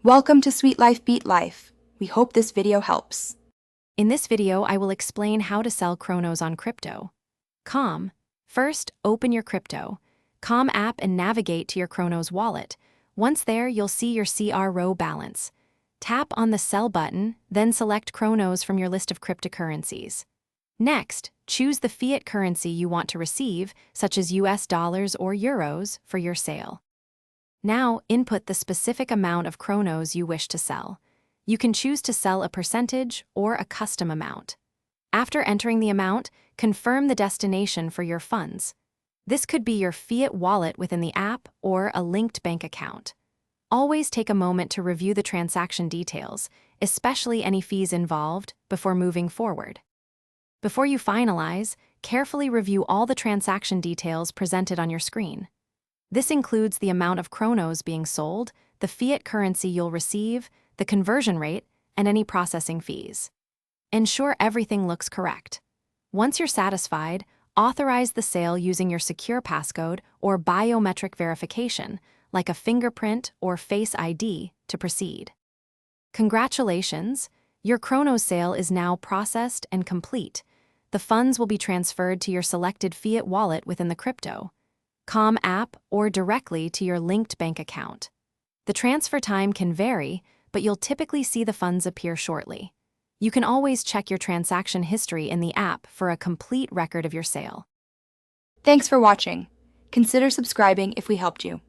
Welcome to Sweet Life Beat Life. We hope this video helps. In this video, I will explain how to sell Cronos on crypto.com. First, open your crypto.com app and navigate to your Cronos wallet. Once there, you'll see your CRO balance. Tap on the Sell button, then select Cronos from your list of cryptocurrencies. Next, choose the fiat currency you want to receive, such as US dollars or euros, for your sale. Now, input the specific amount of Cronos you wish to sell. You can choose to sell a percentage or a custom amount. After entering the amount, confirm the destination for your funds. This could be your fiat wallet within the app or a linked bank account. Always take a moment to review the transaction details, especially any fees involved, before moving forward. Before you finalize, carefully review all the transaction details presented on your screen. This includes the amount of Cronos being sold, the fiat currency you'll receive, the conversion rate, and any processing fees. Ensure everything looks correct. Once you're satisfied, authorize the sale using your secure passcode or biometric verification, like a fingerprint or Face ID, to proceed. Congratulations! Your Cronos sale is now processed and complete. The funds will be transferred to your selected fiat wallet within the crypto.com app or directly to your linked bank account. The transfer time can vary, but you'll typically see the funds appear shortly. You can always check your transaction history in the app for a complete record of your sale. Thanks for watching. Consider subscribing if we helped you.